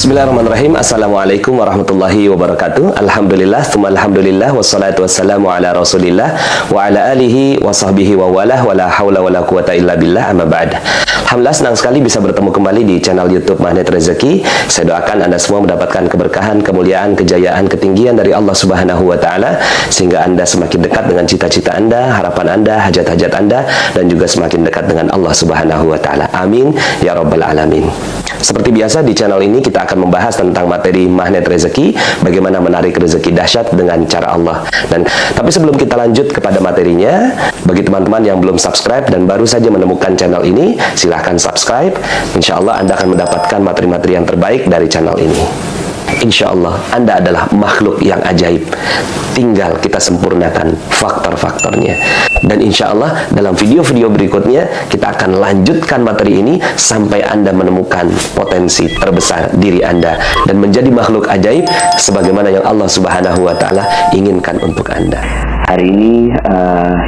Bismillahirrahmanirrahim. Assalamualaikum warahmatullahi wabarakatuh. Alhamdulillah, tsumma alhamdulillah, wassalatu wassalamu ala rasulillah wa ala alihi wa sahbihi wa walah, wa la hawla wa la quwata illa billah, amma ba'd. Alhamdulillah, senang sekali bisa bertemu kembali di channel YouTube Magnet Rezeki. Saya doakan Anda semua mendapatkan keberkahan, kemuliaan, kejayaan, ketinggian dari Allah Subhanahu wa Ta'ala, sehingga Anda semakin dekat dengan cita-cita Anda, harapan Anda, hajat-hajat Anda, dan juga semakin dekat dengan Allah Subhanahu wa Ta'ala. Amin ya rabbal alamin. Seperti biasa, di channel ini kita akan membahas tentang materi magnet rezeki, bagaimana menarik rezeki dahsyat dengan cara Allah. Tapi sebelum kita lanjut kepada materinya, bagi teman-teman yang belum subscribe dan baru saja menemukan channel ini, silahkan subscribe. Insya Allah Anda akan mendapatkan materi-materi yang terbaik dari channel ini. Insya Allah Anda adalah makhluk yang ajaib, tinggal kita sempurnakan faktor-faktornya. Dan insya Allah dalam video-video berikutnya kita akan lanjutkan materi ini sampai Anda menemukan potensi terbesar diri Anda dan menjadi makhluk ajaib sebagaimana yang Allah Subhanahu wa Ta'ala inginkan untuk Anda. Hari ini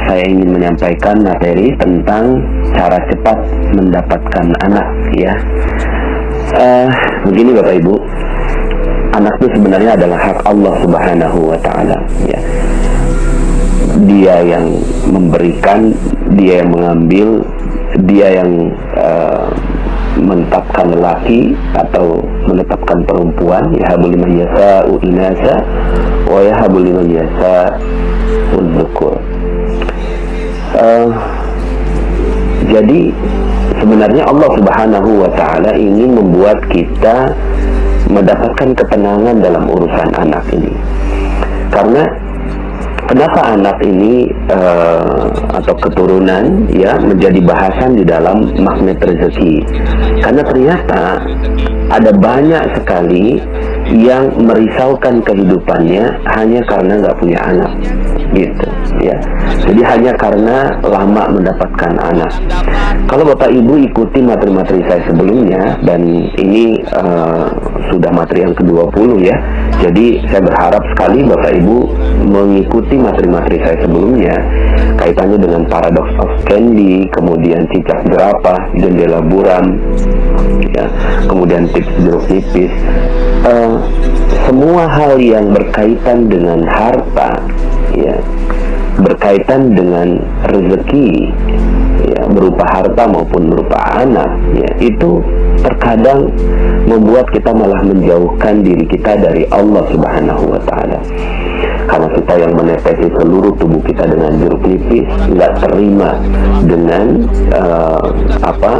saya ingin menyampaikan materi tentang cara cepat mendapatkan anak, ya. Begini Bapak Ibu, anak itu sebenarnya adalah hak Allah Subhanahu wa Ta'ala, ya. Dia yang memberikan, dia yang mengambil, dia yang menetapkan lelaki atau menetapkan perempuan. Yahabu liman yasha'u inasa wa yahabu liman yasha'u dzukur. Jadi sebenarnya Allah Subhanahu wa Ta'ala ingin membuat kita mendapatkan ketenangan dalam urusan anak ini. Karena kenapa anak ini atau keturunan, ya, menjadi bahasan di dalam magnet rezeki? Karena ternyata ada banyak sekali yang merisaukan kehidupannya hanya karena nggak punya anak, gitu, ya. Jadi hanya karena lama mendapatkan anak. Kalau Bapak Ibu ikuti materi-materi saya sebelumnya, dan ini sudah materi yang ke-20, ya. Jadi saya berharap sekali Bapak Ibu mengikuti materi-materi saya sebelumnya kaitannya dengan paradox of candy, kemudian cicak jerapah, jendela buram, ya, kemudian tips jeruk nipis. Semua hal yang berkaitan dengan harta, ya, berkaitan dengan rezeki, ya, berupa harta maupun berupa anak, ya, itu terkadang membuat kita malah menjauhkan diri kita dari Allah Subhanahu wa Ta'ala. Karena kita yang menetesi seluruh tubuh kita dengan jeruk nipis, nggak terima dengan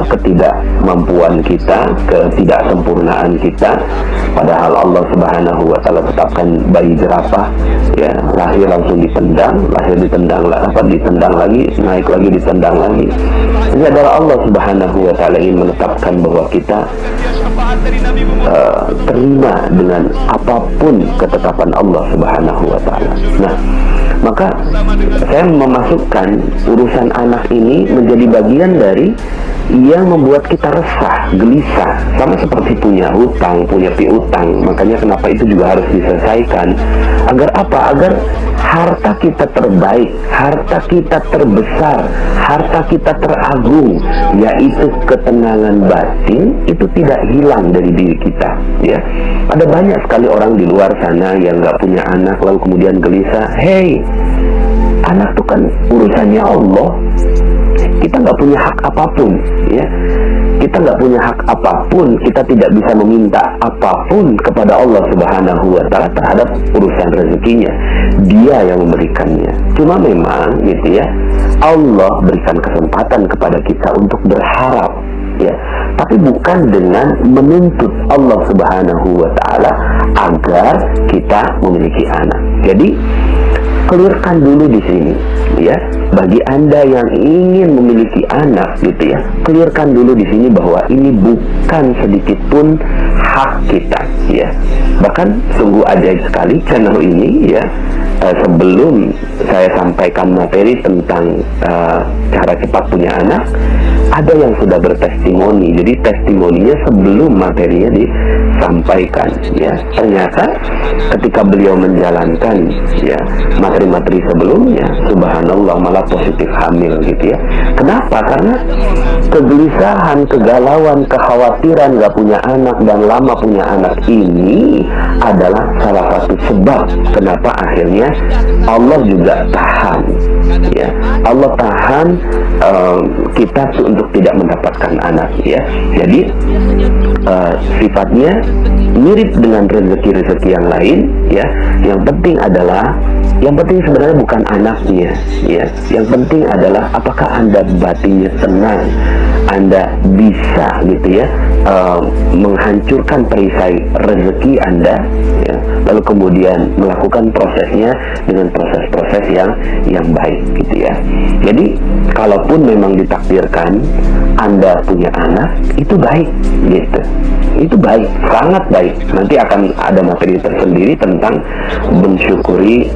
ketidakmampuan kita, ketidaksempurnaan kita. Padahal Allah Subhanahu wa Ta'ala tetapkan bayi jerapah, ya, lahir langsung ditendang, ditendang lagi, naik lagi, ditendang lagi. Ini adalah Allah Subhanahu wa Ta'ala ingin menetapkan bahwa kita terima dengan apapun ketetapan Allah Subhanahu wa Ta'ala. Nah, maka saya memasukkan urusan anak ini menjadi bagian dari yang membuat kita resah, gelisah, sama seperti punya hutang, punya piutang. Makanya kenapa itu juga harus diselesaikan. Agar apa? Agar harta kita terbaik, harta kita terbesar, harta kita teragung, yaitu ketenangan batin, itu tidak hilang dari diri kita, ya. Ada banyak sekali orang di luar sana yang nggak punya anak lalu kemudian gelisah. Hey, anak itu kan urusannya Allah. Kita nggak punya hak apapun, ya. Kita nggak punya hak apapun, kita tidak bisa meminta apapun kepada Allah Subhanahu wa Ta'ala terhadap urusan rezekinya. Dia yang memberikannya. Cuma memang, gitu ya, Allah berikan kesempatan kepada kita untuk berharap, ya. Tapi bukan dengan menuntut Allah Subhanahu wa Ta'ala agar kita memiliki anak. Jadi clearkan dulu di sini, ya. Bagi Anda yang ingin memiliki anak, gitu ya, clearkan dulu di sini bahwa ini bukan sedikit pun hak kita, ya. Bahkan sungguh ajaib sekali channel ini, ya. Sebelum saya sampaikan materi tentang cara cepat punya anak, ada yang sudah bertestimoni. Jadi testimoninya sebelum materinya sampaikan, ya. Ternyata ketika beliau menjalankan, ya, materi-materi sebelumnya, subhanallah, malah positif hamil gitu ya. Kenapa? Karena kegelisahan, kegalauan, kekhawatiran gak punya anak dan lama punya anak ini adalah salah satu sebab kenapa akhirnya Allah juga tahan, ya. Allah tahan kita untuk tidak mendapatkan anak, ya. Jadi sifatnya mirip dengan rezeki-rezeki yang lain, ya. Yang penting sebenarnya bukan anaknya, ya. Yang penting adalah apakah Anda batinnya tenang, Anda bisa gitu ya menghancurkan perisai rezeki Anda, ya, lalu kemudian melakukan prosesnya dengan proses-proses yang baik gitu ya. Jadi kalaupun memang ditakdirkan Anda punya anak, itu baik gitu. Itu baik, sangat baik. Nanti akan ada materi tersendiri tentang mensyukuri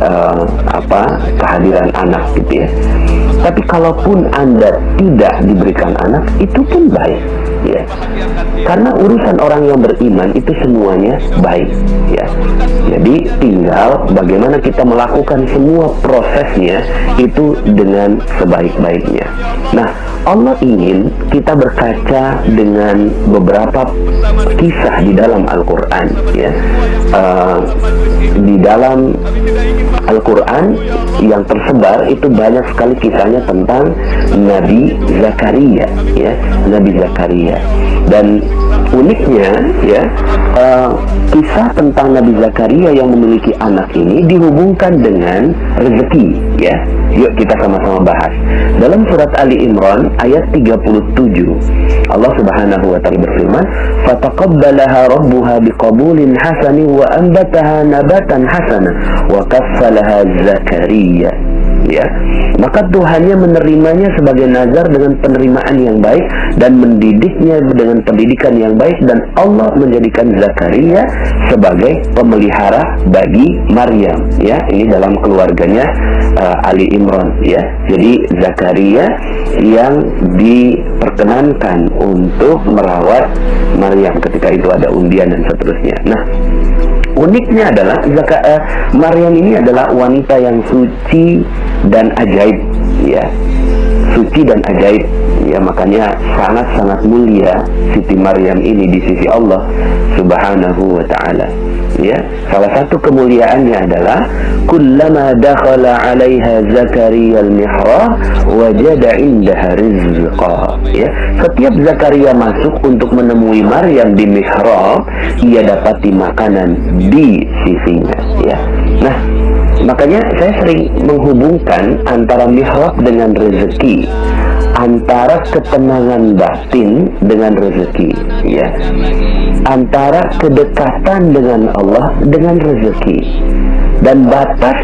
kehadiran anak gitu ya. Tapi kalaupun Anda tidak diberikan anak, itu pun baik, ya. Karena urusan orang yang beriman itu semuanya baik, ya. Jadi tinggal bagaimana kita melakukan semua prosesnya itu dengan sebaik-baiknya. Nah, Allah ingin kita berkaca dengan beberapa kisah di dalam Al-Quran, ya. Di dalam Al-Quran yang tersebar itu banyak sekali kisahnya tentang Nabi Zakaria, ya, Nabi Zakaria. Dan uniknya, ya, kisah tentang Nabi Zakaria yang memiliki anak ini dihubungkan dengan rezeki, ya. Yuk kita sama-sama bahas. Dalam surat Ali Imran ayat 37, Allah Subhanahu wa taala berfirman, "Fataqabbalaha rabbuha biqabulin hasanin wa anbataha nabatan hasana wa kaffalaha Zakaria." Ya, maka Tuhannya menerimanya sebagai nazar dengan penerimaan yang baik dan mendidiknya dengan pendidikan yang baik, dan Allah menjadikan Zakaria sebagai pemelihara bagi Maryam, ya. Ini dalam keluarganya Ali Imran, ya. Jadi Zakaria yang diperkenankan untuk merawat Maryam ketika itu ada undian dan seterusnya. Nah, uniknya adalah Maryam ini adalah wanita yang suci dan ajaib, ya. Suci dan ajaib, ya. Makanya sangat-sangat mulia Siti Maryam ini di sisi Allah Subhanahu wa ta'ala, ya. Salah satu kemuliaannya adalah kullama dakhala 'alaiha Zakaria al-mihrab wajada 'indaha rizqa, ya. Setiap Zakaria masuk untuk menemui Maryam di mihrab, ia dapati makanan di sisinya, ya. Nah, makanya saya sering menghubungkan antara mihrab dengan rezeki, antara ketenangan batin dengan rezeki, ya. Antara kedekatan dengan Allah dengan rezeki. Dan batas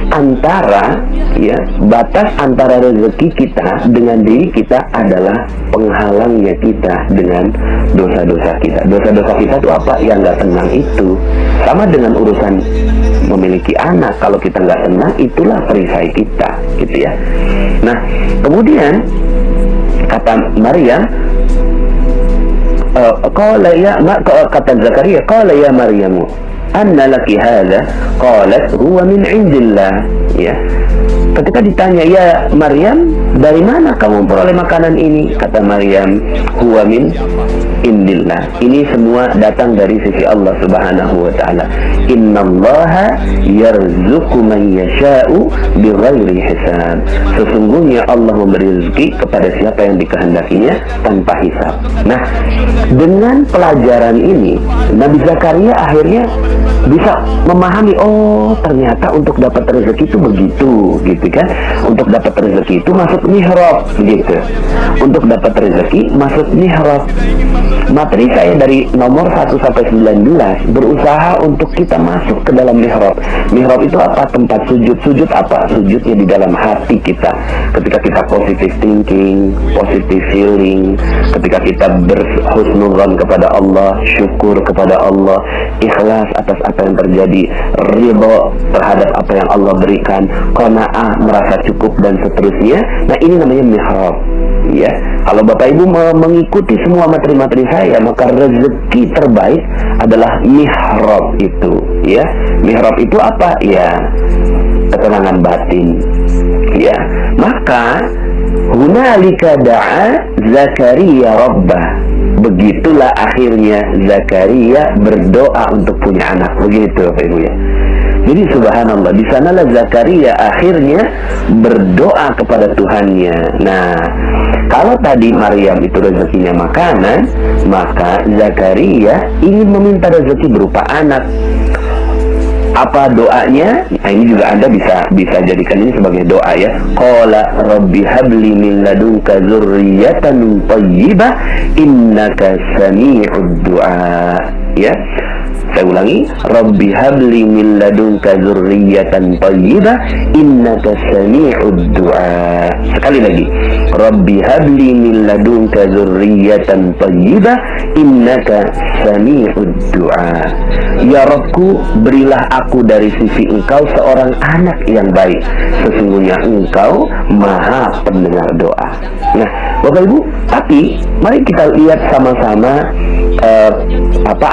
antara rezeki kita dengan diri kita adalah penghalangnya kita dengan dosa-dosa kita. Dosa-dosa kita itu apa? Yang nggak tenang itu. Sama dengan urusan memiliki anak, kalau kita nggak tenang, itulah perisai kita, gitu ya. Nah, kemudian kata Maryam, kata Zakaria, qala ya Maryamu anna laki hadha, qalat huwa min indillah, ya. Ketika ditanya, ya Maryam, dari mana kamu memperoleh makanan ini? Kata Maryam, huwa min indillah. Ini semua datang dari sisi Allah Subhanahu wa ta'ala. Innallaha yarzuqu man yasha'u bighairi hisab. Sesungguhnya Allah memberi rezeki kepada siapa yang dikehendakinya tanpa hisab. Nah, dengan pelajaran ini Nabi Zakaria akhirnya bisa memahami, oh ternyata untuk dapat rezeki itu begitu, gitu kan. Untuk dapat rezeki itu masuk mihrab, gitu. Untuk dapat rezeki masuk mihrab. Materi saya dari nomor 1 sampai 19 berusaha untuk kita masuk ke dalam mihrab. Mihrab itu apa? Tempat sujud. Sujud apa? Sujudnya di dalam hati kita. Ketika kita positive thinking, positive feeling, ketika kita berhusnuzan kepada Allah, syukur kepada Allah, ikhlas atas apa yang terjadi, ridha terhadap apa yang Allah berikan, qanaah, merasa cukup dan seterusnya. Nah, ini namanya mihrab. Ya, kalau Bapak Ibu mengikuti semua materi-materi saya, maka rezeki terbaik adalah mihrab itu. Ya, mihrab itu apa? Ya, ketenangan batin. Ya, maka hunalika da'a Zakaria rabbah. Begitulah akhirnya Zakaria berdoa untuk punya anak. Begitu Bapak Ibu ya. Jadi subhanallah, di sanalah Zakaria akhirnya berdoa kepada Tuhannya. Nah, kalau tadi Maryam itu rezekinya makanan, maka Zakaria ingin meminta rezeki berupa anak. Apa doanya? Nah, ini juga Anda bisa jadikan ini sebagai doa ya. Qala rabbi habli min ladunka dzurriyyatan thayyibah innaka sami'ud du'a. Ya. Saya ulangi, Rabbi habli min ladunka dzurriyyatan thayyibah innaka sami'ud du'a. Sekali lagi, Rabbi habli min ladunka dzurriyyatan thayyibah innaka sami'ud du'a. Ya Rabbku, berilah aku dari sisi Engkau seorang anak yang baik. Sesungguhnya Engkau Maha pendengar doa. Nah, Bapak Ibu, tapi mari kita lihat sama-sama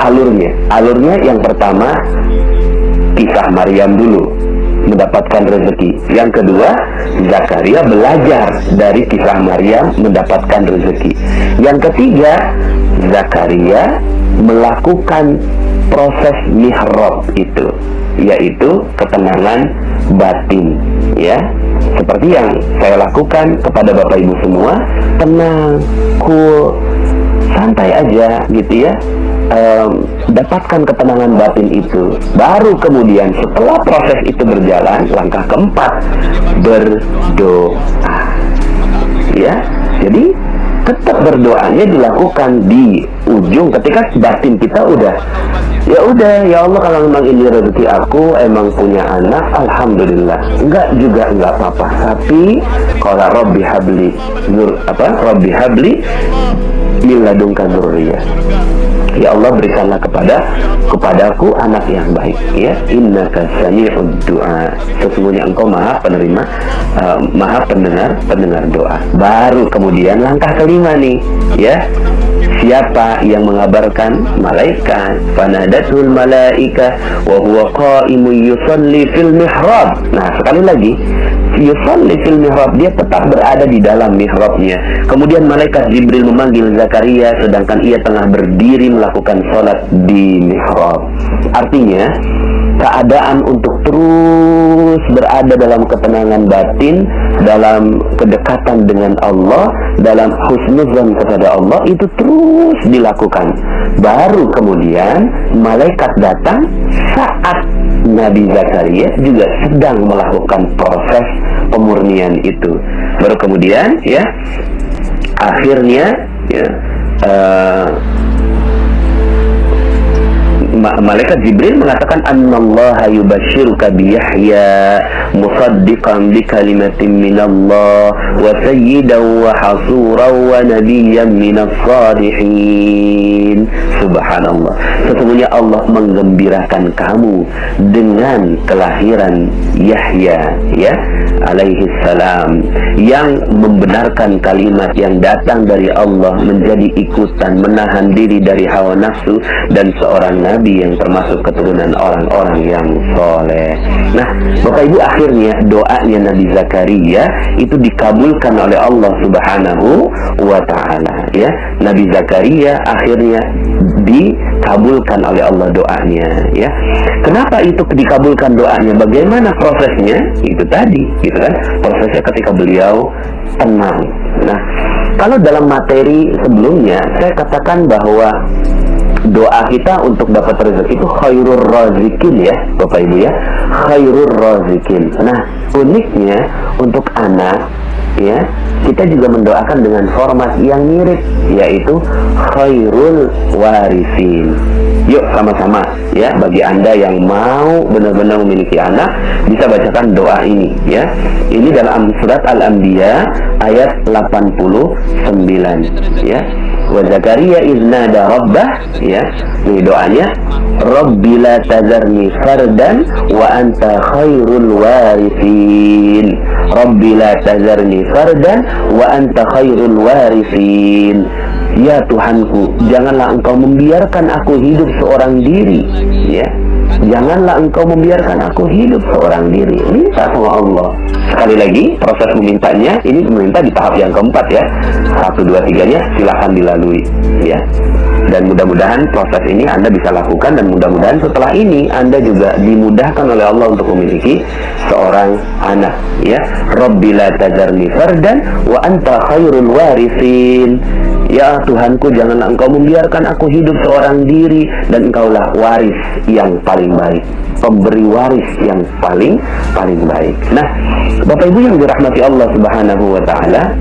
alurnya. Alurnya yang pertama kisah Maryam dulu mendapatkan rezeki. Yang kedua, Zakaria belajar dari kisah Maryam mendapatkan rezeki. Yang ketiga, Zakaria melakukan proses mihrab itu, yaitu ketenangan batin, ya. Seperti yang saya lakukan kepada Bapak Ibu semua, tenang, cool, santai aja gitu ya. Dapatkan ketenangan batin itu. Baru kemudian setelah proses itu berjalan, langkah keempat, berdoa. Ya, jadi tetap berdoanya dilakukan di ujung ketika batin kita udah, ya Allah, kalau memang ini rezeki aku, emang punya anak, alhamdulillah. Enggak juga enggak apa-apa. Tapi kalau Rabbi habli Rabbi habli min ladunka dzurriyyah. Ya Allah, berikanlah kepadaku anak yang baik, ya. Innaka sami'ud du'a. Sesungguhnya Engkau Maha penerima, Maha pendengar doa. Baru kemudian langkah kelima nih, ya. Siapa yang mengabarkan? Malaikat. Fanadatul malaika wa huwa qa'imun yusalli fil mihrab. Nah, sekali lagi, yusalli fil mihrab, dia tetap berada di dalam mihrabnya. Kemudian malaikat Jibril memanggil Zakaria sedangkan ia tengah berdiri melakukan sholat di mihrab. Artinya, keadaan untuk terus berada dalam ketenangan batin, dalam kedekatan dengan Allah, dalam husnuzan kepada Allah, itu terus dilakukan. Baru kemudian malaikat datang saat Nabi Zakaria juga sedang melakukan proses pemurnian itu. Baru kemudian, ya, akhirnya, ya, malaikat Jibril mengatakan annallaha yubashshiruka bi Yahya musaddiqan bi kalimatin minallah wa sayyidan wa hasuran wa nabiyyan minas salihin. Subhanallah, sesungguhnya Allah menggembirakan kamu dengan kelahiran Yahya, ya, alaihi salam, yang membenarkan kalimat yang datang dari Allah, menjadi ikutan, menahan diri dari hawa nafsu, dan seorang nabi yang termasuk keturunan orang-orang yang soleh. Nah, Bapak Ibu, akhirnya doanya Nabi Zakaria itu dikabulkan oleh Allah Subhanahu wa ta'ala, ya. Nabi Zakaria akhirnya dikabulkan oleh Allah doanya, ya. Kenapa itu dikabulkan doanya? Bagaimana prosesnya? Itu tadi, gitu kan? Prosesnya ketika beliau tenang. Nah, kalau dalam materi sebelumnya saya katakan bahwa doa kita untuk dapat rezeki itu khairur razikin, ya Bapak Ibu, ya, khairur razikin. Nah, uniknya untuk anak, ya, kita juga mendoakan dengan format yang mirip, yaitu khairul warisin. Yuk sama-sama, ya, bagi Anda yang mau benar-benar memiliki anak, bisa bacakan doa ini, ya. Ini dalam surat Al-Anbiya ayat 89, ya. Wa Zakaria iznada rabbah, ya, ini doanya, Rabbi la tazarni fardan wa anta khairul warithin. Rabbi la tazarni fardan wa anta khairul warithin. Ya Tuhanku, janganlah engkau membiarkan aku hidup seorang diri, ya. Janganlah engkau membiarkan aku hidup seorang diri. Minta sama Allah. Sekali lagi, proses memintanya ini meminta di tahap yang keempat, ya. 1, 2, 3-nya silahkan dilalui, ya. Dan mudah-mudahan proses ini Anda bisa lakukan, dan mudah-mudahan setelah ini Anda juga dimudahkan oleh Allah untuk memiliki seorang anak, ya. Rabbi la tazarni fardan wa anta khairul warithin. Ya Tuhanku, janganlah engkau membiarkan aku hidup seorang diri, dan engkaulah waris yang paling baik, pemberi waris yang paling baik. Nah, Bapak Ibu yang dirahmati Allah Subhanahu wa taala,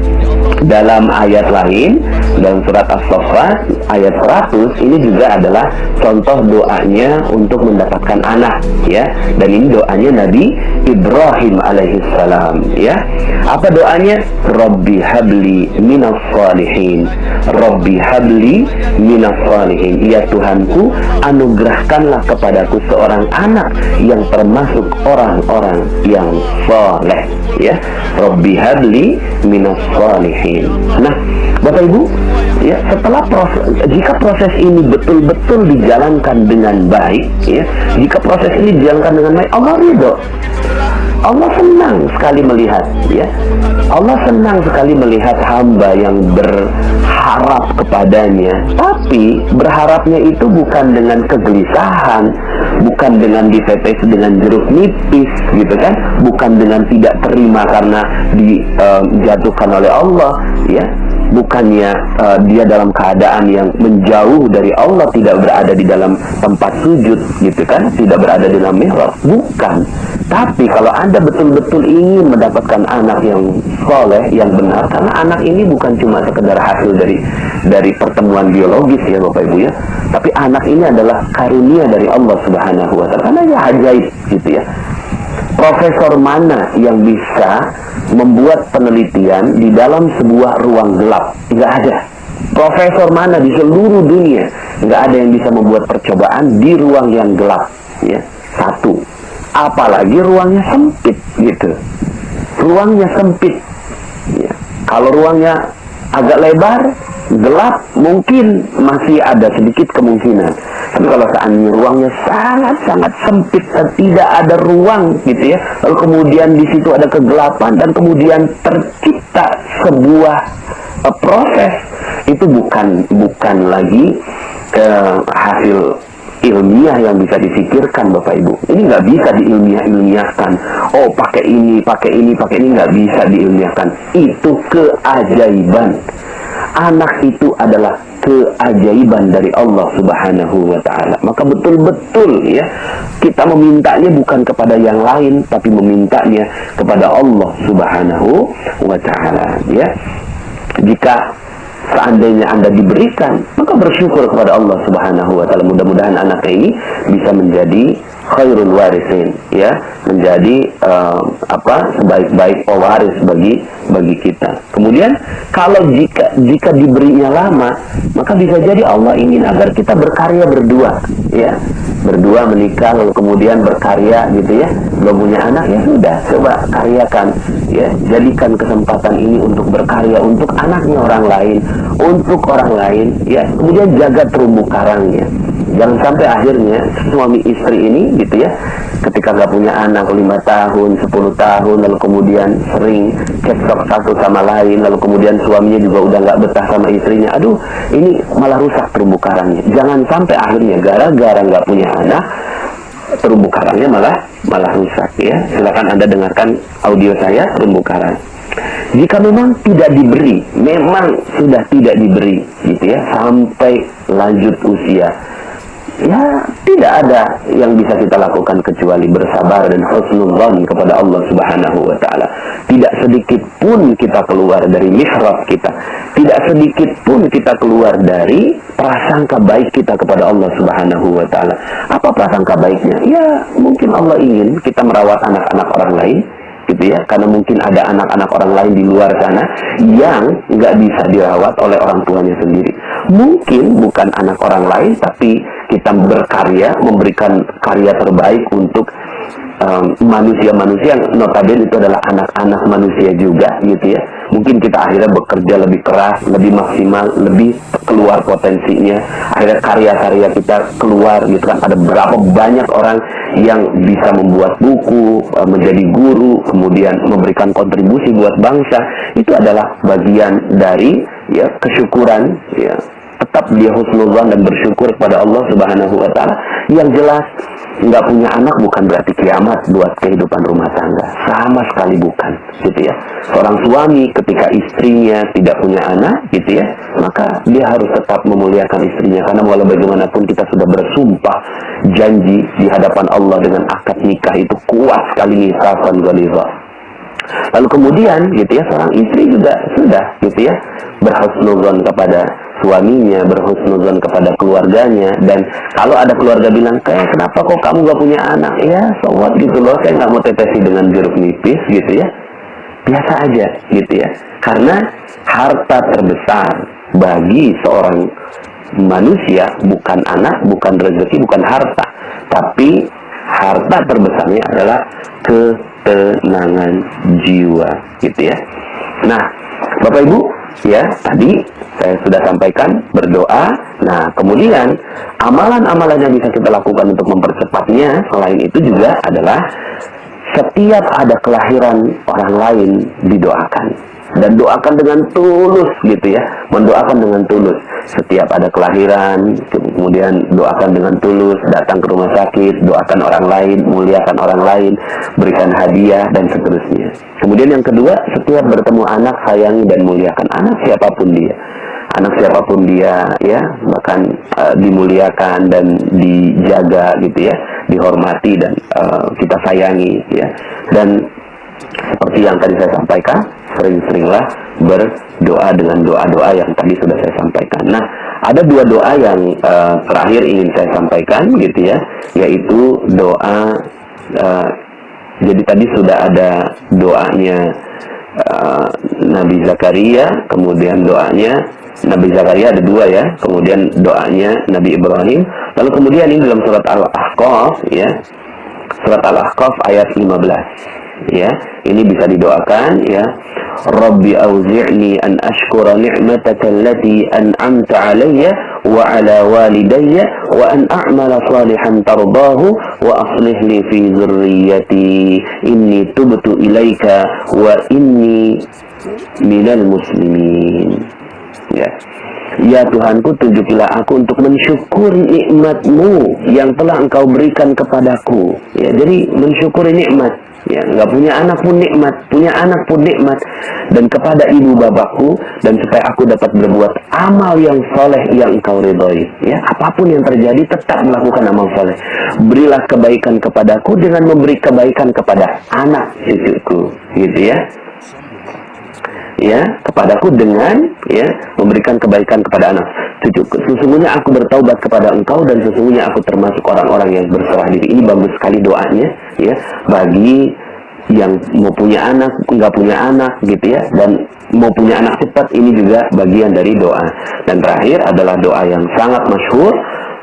dalam ayat lain, dalam surat As-Saffat ayat 100, ini juga adalah contoh doanya untuk mendapatkan anak, ya. Dan ini doanya Nabi Ibrahim alaihissalam, ya. Apa doanya? Rabbi habli minas salihin. Rabbi habli minas salihin. Ya Tuhanku, anugerahkanlah kepadaku seorang anak yang termasuk orang-orang yang saleh, ya. Rabbi habli minas salihin. Nah, Bapak Ibu, ya, setelah jika proses ini betul-betul dijalankan dengan baik, ya, jika proses ini dijalankan dengan baik, Allah ridho. Allah senang sekali melihat, ya. Allah senang sekali melihat hamba yang berharap kepadanya, tapi berharapnya itu bukan dengan kegelisahan, bukan dengan ditetes dengan jeruk nipis, gitu kan, bukan dengan tidak terima karena dijatuhkan oleh Allah, ya. Bukannya dia dalam keadaan yang menjauh dari Allah, tidak berada di dalam tempat sujud, gitu kan, tidak berada di dalam mihrab, bukan. Tapi kalau Anda betul-betul ingin mendapatkan anak yang soleh, yang benar, karena anak ini bukan cuma sekedar hasil dari pertemuan biologis, ya Bapak Ibu, ya, tapi anak ini adalah karunia dari Allah Subhanahu wa taala. Karena ya ajaib, gitu ya. Profesor mana yang bisa membuat penelitian di dalam sebuah ruang gelap? Nggak ada. Profesor mana di seluruh dunia nggak ada yang bisa membuat percobaan di ruang yang gelap, ya. Satu, apalagi ruangnya sempit, gitu. Ruangnya sempit, ya. Kalau ruangnya agak lebar, gelap, mungkin masih ada sedikit kemungkinan. Tapi kalau seandainya ruangnya sangat-sangat sempit dan tidak ada ruang, gitu ya, lalu kemudian di situ ada kegelapan dan kemudian tercipta sebuah proses, itu bukan lagi hasil ilmiah yang bisa difikirkan, Bapak Ibu. Ini nggak bisa diilmiahkan. Oh, pakai ini, nggak bisa diilmiahkan. Itu keajaiban. Anak itu adalah keajaiban dari Allah Subhanahu wa taala. Maka betul-betul, ya, kita memintanya bukan kepada yang lain, tapi memintanya kepada Allah Subhanahu wa taala, ya. Jika seandainya Anda diberikan, maka bersyukur kepada Allah Subhanahu wa taala. Mudah-mudahan anak ini bisa menjadi khairul warithin, ya, menjadi sebaik-baik pewaris bagi kita. Kemudian kalau jika diberinya lama, maka bisa jadi Allah ingin agar kita berkarya berdua, ya. Berdua menikah lalu kemudian berkarya, gitu ya. Belum punya anak, ya sudah, coba karyakan, ya. Jadikan kesempatan ini untuk berkarya untuk anaknya orang lain, untuk orang lain, ya. Kemudian jaga terumbu karangnya. Jangan sampai akhirnya suami istri ini, gitu ya, ketika nggak punya anak 5 tahun, 10 tahun, lalu kemudian sering cekcok satu sama lain, lalu kemudian suaminya juga udah nggak betah sama istrinya. Aduh, ini malah rusak terumbu karangnya. Jangan sampai akhirnya gara-gara nggak punya anak, terumbu karangnya malah rusak, ya. Silakan Anda dengarkan audio saya, terumbu karang. Jika memang tidak diberi, memang sudah tidak diberi, gitu ya, sampai lanjut usia, ya, tidak ada yang bisa kita lakukan kecuali bersabar dan husnudzon kepada Allah Subhanahu wa taala. Tidak sedikit pun kita keluar dari mihrab kita, tidak sedikit pun kita keluar dari prasangka baik kita kepada Allah Subhanahu wa taala. Apa prasangka baiknya? Ya, mungkin Allah ingin kita merawat anak-anak orang lain, gitu ya, karena mungkin ada anak-anak orang lain di luar sana yang nggak bisa dirawat oleh orang tuanya sendiri. Mungkin bukan anak orang lain, tapi kita berkarya, memberikan karya terbaik untuk manusia-manusia yang notabene itu adalah anak-anak manusia juga gitu ya. Mungkin kita akhirnya bekerja lebih keras, lebih maksimal, lebih keluar potensinya, akhirnya karya-karya kita keluar gitu kan. Ada berapa banyak orang yang bisa membuat buku, menjadi guru, kemudian memberikan kontribusi buat bangsa. Itu adalah bagian dari ya kesyukuran ya. Tetap dia husnuzan dan bersyukur kepada Allah Subhanahu wa Ta'ala. Yang jelas, nggak punya anak bukan berarti kiamat buat kehidupan rumah tangga, sama sekali bukan, gitu ya. Seorang suami ketika istrinya tidak punya anak, gitu ya, maka dia harus tetap memuliakan istrinya, karena walau bagaimanapun kita sudah bersumpah janji di hadapan Allah dengan akad nikah itu kuat sekali, nisafan ghalidha. Lalu kemudian gitu ya, seorang istri juga sudah gitu ya berhusnuzon kepada suaminya, berhusnuzon kepada keluarganya. Dan kalau ada keluarga bilang, kenapa kok kamu gak punya anak? Ya so what gitu loh, saya gak mau tetesi dengan jeruk nipis gitu ya, biasa aja gitu ya. Karena harta terbesar bagi seorang manusia bukan anak, bukan rezeki, bukan harta, tapi harta terbesarnya adalah ketenangan jiwa gitu ya. Nah, Bapak Ibu ya, tadi saya sudah sampaikan berdoa. Nah, kemudian amalan-amalan yang bisa kita lakukan untuk mempercepatnya selain itu juga adalah setiap ada kelahiran orang lain didoakan, dan doakan dengan tulus gitu ya, mendoakan dengan tulus. Setiap ada kelahiran, kemudian doakan dengan tulus, datang ke rumah sakit, doakan orang lain, muliakan orang lain, berikan hadiah dan seterusnya. Kemudian yang kedua, setiap bertemu anak sayangi dan muliakan anak siapapun dia. Anak siapapun dia ya, bahkan dimuliakan dan dijaga gitu ya, dihormati dan kita sayangi ya. Dan seperti yang tadi saya sampaikan, sering-seringlah berdoa dengan doa-doa yang tadi sudah saya sampaikan. Nah, ada dua doa yang terakhir ingin saya sampaikan gitu ya, yaitu doa jadi tadi sudah ada doanya Nabi Zakaria, kemudian doanya Nabi Zakaria ada dua ya, kemudian doanya Nabi Ibrahim, lalu kemudian ini dalam surat Al-Ahqaf ya, surat Al-Ahqaf ayat 15 ya, ini bisa didoakan ya. Rabbi auzi'ni an ashkura ni'mataka allati an'amta alayya wa ala walidayya wa an a'mala salihan tardahu wa aslih li fi dzurriyyati inni tubtu ilaika wa inni minal muslimin. Ya Tuhanku, tunjukilah aku untuk mensyukuri nikmat-Mu yang telah Engkau berikan kepadaku. Ya, jadi mensyukuri nikmat. Ya, nggak punya anak pun nikmat, punya anak pun nikmat. Dan kepada ibu bapakku, dan supaya aku dapat berbuat amal yang soleh yang Engkau ridhoi. Ya, apapun yang terjadi tetap melakukan amal soleh. Berilah kebaikan kepadaku dengan memberi kebaikan kepada anak cucuku, gitu ya. Ya, kepadaku dengan ya memberikan kebaikan kepada anak cucuku. Sesungguhnya aku bertaubat kepada Engkau dan sesungguhnya aku termasuk orang-orang yang berserah diri. Ini bagus sekali doanya ya, bagi yang mau punya anak, nggak punya anak gitu ya, dan mau punya anak cepat, ini juga bagian dari doa. Dan terakhir adalah doa yang sangat masyhur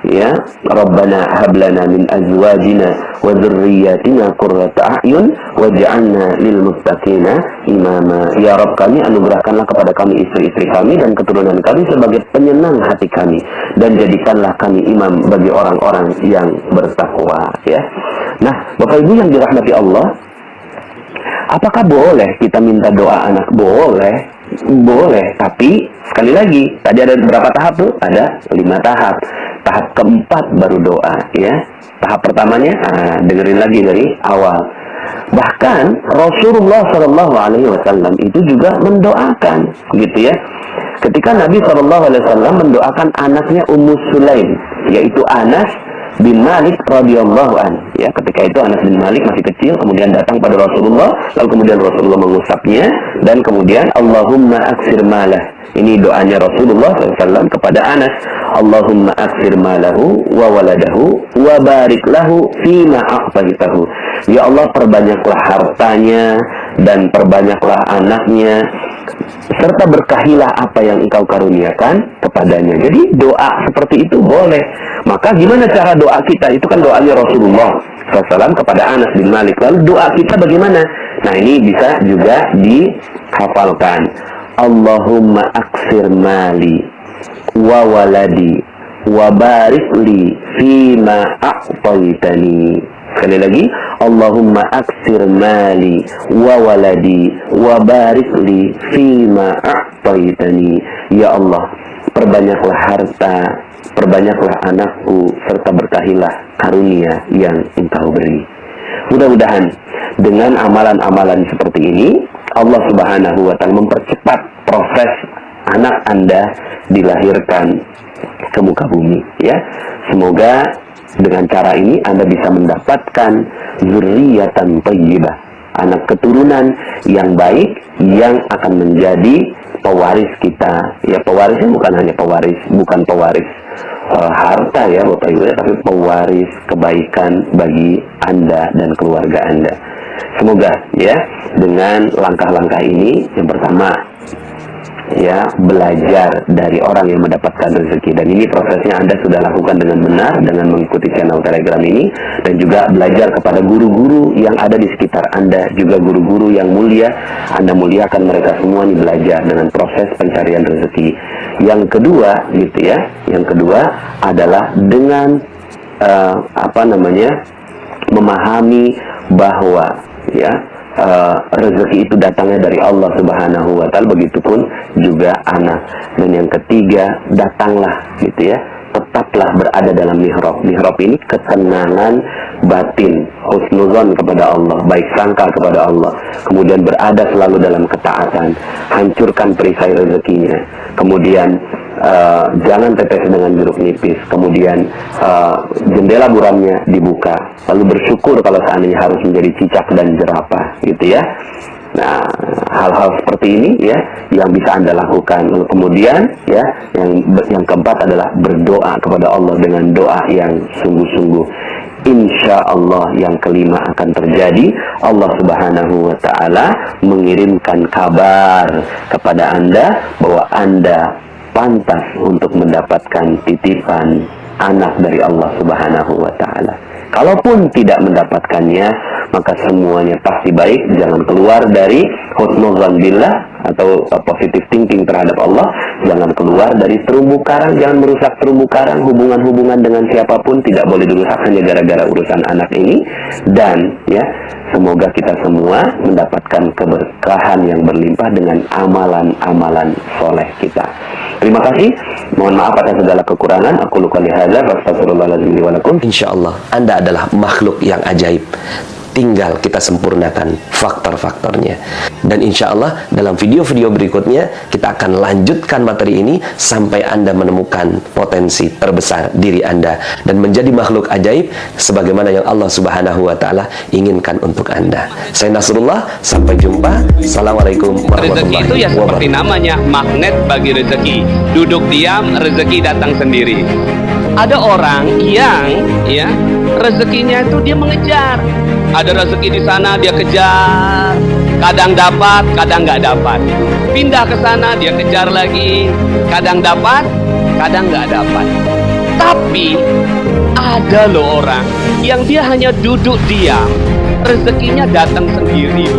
ya, Rabbana hablana min azwajina wa dzurriyyatina qurrata a'yun waj'alna lil muttaqina imama. Ya Rabb, kami anugerahkanlah kepada kami istri-istri kami dan keturunan kami sebagai penyenang hati kami, dan jadikanlah kami imam bagi orang-orang yang bertakwa ya. Nah, Bapak Ibu yang dirahmati Allah, apakah boleh kita minta doa anak? Boleh. Boleh, tapi sekali lagi, tadi ada berapa tahap tuh? Ada 5 tahap. Tahap keempat baru doa ya. Tahap pertamanya dengerin lagi dari awal. Bahkan Rasulullah SAW itu juga mendoakan gitu ya. Ketika Nabi SAW mendoakan anaknya Ummu Sulaim, yaitu Anas bin Malik radhiyallahu an. Ya, ketika itu Anas bin Malik masih kecil, kemudian datang pada Rasulullah, lalu kemudian Rasulullah mengusapnya, dan kemudian Allahumma aksir malah. Ini doanya Rasulullah SAW kepada Anas. Allahumma aksir malahu wa waladahu wa barik lahu fima a'taitahu. Ya Allah, perbanyaklah hartanya dan perbanyaklah anaknya, serta berkahilah apa yang engkau karuniakan kepadanya. Jadi doa seperti itu boleh. Maka gimana cara doa kita? Itu kan doanya Rasulullah SAW kepada Anas bin Malik. Lalu doa kita bagaimana? Nah, ini bisa juga dihafalkan. Allahumma aksir mali wa waladi wa barik li fima a'taitani. Sekali lagi, Allahumma aksir mali wa waladi wa barik li fima a'taitani. Ya Allah, perbanyaklah harta, perbanyaklah anakku, serta berkahilah karunia yang engkau beri. Mudah-mudahan dengan amalan-amalan seperti ini, Allah Subhanahu wa Ta'ala mempercepat proses anak Anda dilahirkan ke muka bumi, ya. Semoga dengan cara ini Anda bisa mendapatkan zurriyatan thayyibah, anak keturunan yang baik yang akan menjadi pewaris kita. Ya, pewarisnya bukan hanya bukan pewaris harta ya Bapak Ibu, tapi pewaris kebaikan bagi Anda dan keluarga Anda. Semoga ya dengan langkah-langkah ini, yang pertama ya, belajar dari orang yang mendapatkan rezeki, dan ini prosesnya Anda sudah lakukan dengan benar dengan mengikuti channel Telegram ini, dan juga belajar kepada guru-guru yang ada di sekitar Anda, juga guru-guru yang mulia. Anda muliakan mereka semua nih, belajar dengan proses pencarian rezeki. Yang kedua gitu ya, yang kedua adalah dengan memahami bahwa ya rezeki itu datangnya dari Allah Subhanahu wa Ta'ala, begitupun juga anak. Dan yang ketiga, datanglah gitu ya, tetaplah berada dalam mihrab. Mihrab ini ketenangan batin, husnuzon kepada Allah, baik sangka kepada Allah, kemudian berada selalu dalam ketaatan, hancurkan perisai rezekinya, kemudian jangan tetes dengan jeruk nipis, kemudian jendela buramnya dibuka, lalu bersyukur kalau seandainya harus menjadi cicak dan jerapah gitu ya. Nah, hal-hal seperti ini ya yang bisa Anda lakukan. Lalu kemudian ya yang keempat adalah berdoa kepada Allah dengan doa yang sungguh-sungguh. Insya Allah yang kelima akan terjadi. Allah Subhanahu wa Ta'ala mengirimkan kabar kepada Anda bahwa Anda pantas untuk mendapatkan titipan anak dari Allah Subhanahu wa Ta'ala. Kalaupun tidak mendapatkannya, maka semuanya pasti baik. Jangan keluar dari husnuzan billah atau positive thinking terhadap Allah. Jangan keluar dari terumbu karang, jangan merusak terumbu karang. Hubungan-hubungan dengan siapapun tidak boleh dirusak hanya gara-gara urusan anak ini. Dan ya, semoga kita semua mendapatkan keberkahan yang berlimpah dengan amalan-amalan soleh kita. Terima kasih. Mohon maaf atas segala kekurangan. Aku qouli hadza wa astaghfirullahaladzim wa lakum. Insyaallah Anda adalah makhluk yang ajaib. Tinggal kita sempurnakan faktor-faktornya. Dan insya Allah dalam video-video berikutnya kita akan lanjutkan materi ini sampai Anda menemukan potensi terbesar diri Anda dan menjadi makhluk ajaib sebagaimana yang Allah Subhanahu wa Ta'ala inginkan untuk Anda. Saya Nasrullah, sampai jumpa. Assalamualaikum warahmatullahi wabarakatuh. Rezeki itu ya seperti namanya, magnet bagi rezeki. Duduk diam, rezeki datang sendiri. Ada orang yang ya rezekinya itu dia mengejar. Ada rezeki di sana dia kejar, kadang dapat, kadang nggak dapat. Pindah ke sana dia kejar lagi, kadang dapat, kadang nggak dapat. Tapi ada loh orang yang dia hanya duduk diam, rezekinya datang sendiri.